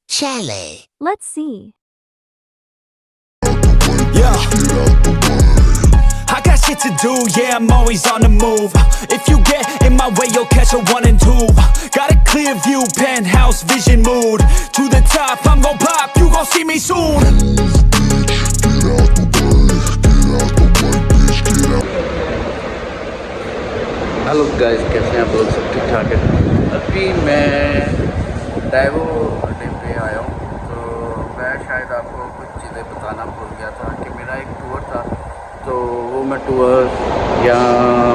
Chalet. Let's see. Yeah. I got shit to do, yeah, I'm always on the move. If you get in my way, you'll catch a 1 and 2. Got a clear view, penthouse vision mood. To the top, I'm gon' pop, you gon' see me soon. Hello guys, कैसे हैं आप लोग? सब ठीक ठाक है। अभी मैं डाइवो अड्डे पे आया हूँ, तो मैं शायद आपको कुछ चीज़ें बताना भूल गया था कि मेरा एक टूर था, तो वो मैं टूर यहाँ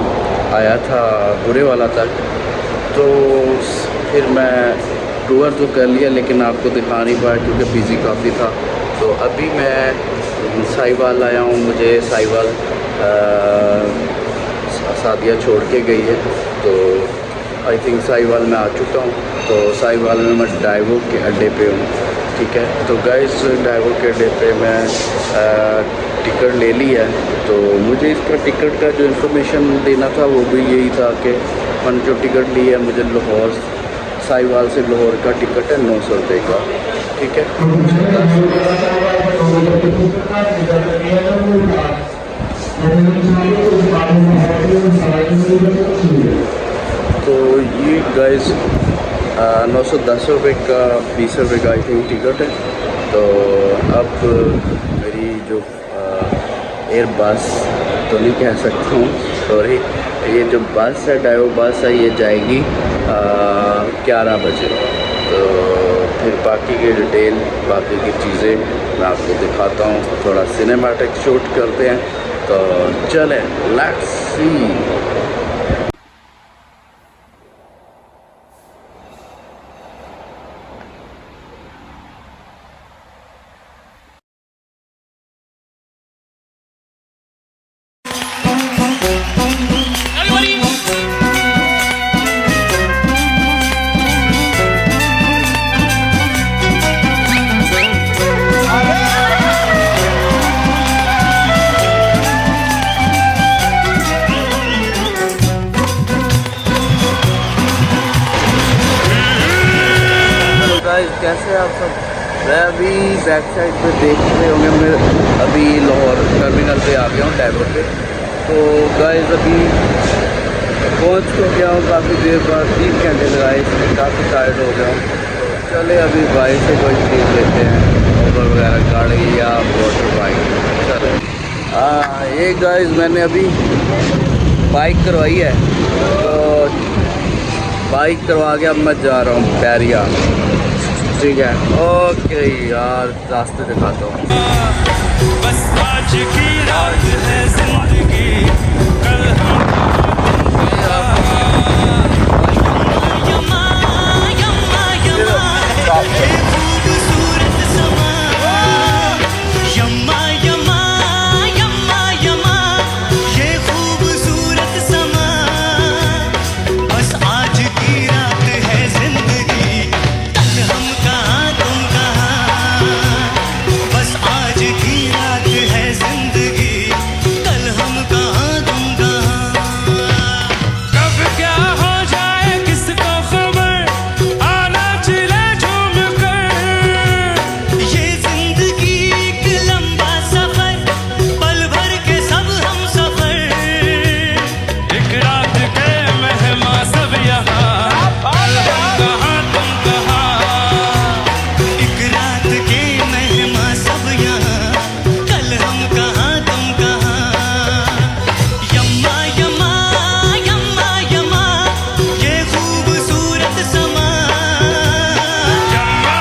आया था बुरे वाला तक, तो फिर मैं टूर तो कर लिया लेकिन आपको दिखा नहीं पाया क्योंकि बिज़ी काफ़ी था। तो अभी मैं साहिवाल आया हूँ, मुझे साहिवाल सादिया छोड़ के गई है, तो आई थिंक साहिवाल में आ चुका हूँ। तो साहिवाल में मैं डाइवो के अड्डे पे हूँ, ठीक है। तो गाइस, डाइवो के अड्डे पे मैं टिकट ले ली है, तो मुझे इसका टिकट का जो इन्फॉर्मेशन देना था वो भी यही था कि मैंने जो टिकट ली है, मुझे लाहौर साहिवाल से लाहौर का टिकट है 900 रुपये का, ठीक है। तो ये गाइस 910 रुपये का 20 रुपये का आई थिंक टिकट है। तो अब मेरी जो एयर बस तो नहीं कह सकता हूँ, सॉरी, ये जो बस है, डाइवो बस है, ये जाएगी 11 बजे। तो फिर बाकी की डिटेल, बाकी की चीज़ें मैं आपको दिखाता हूँ, थोड़ा सिनेमैटिक शूट करते हैं, तो चलें, लेट्स सी। कैसे आप सब? मैं अभी बैक साइड पे देख रहे होंगे, मैं अभी लाहौर टर्मिनल पे आ गया हूँ, डाइवो पे। तो गाइस अभी पहुँच तो गया हूँ काफ़ी देर बाद, 3 घंटे लगाए इसमें, काफ़ी टायर्ड हो गया हूँ। तो चले अभी बाइक से कोई चीज़ लेते हैं, ओवर वगैरह गाड़ी या मोटर बाइक। चले ये गाइस, मैंने अभी बाइक करवाई है, तो बाइक करवा के अब मैं जा रहा हूँ बैरिया, ठीक है। ओके यार, रास्ते दिखाता हूँ। बस आज की रात है जिंदगी, कल खूबसूरत समा, यम्मा यम्मा यम्मा यम्मा, ये खूबसूरत समा। बस आज की रात है जिंदगी, कल हम कहाँ तुम कहाँ। बस आज की रात है जिंदगी, कल हम कहाँ तुम कहाँ। कब क्या हो जाए किसको खबर, आना चले झूम कर। ये जिंदगी एक लंबा सफर, पल भर के सब हम सफर। एक रात के मेहमान सब यहाँ, कल हम कहाँ तुम कहाँ। एक रात के मेहमान सब यहाँ, कल हम कहाँ तुम कहाँ। यम्मा यम्मा यम्मा यम्मा, ये खूबसूरत समा। यम्मा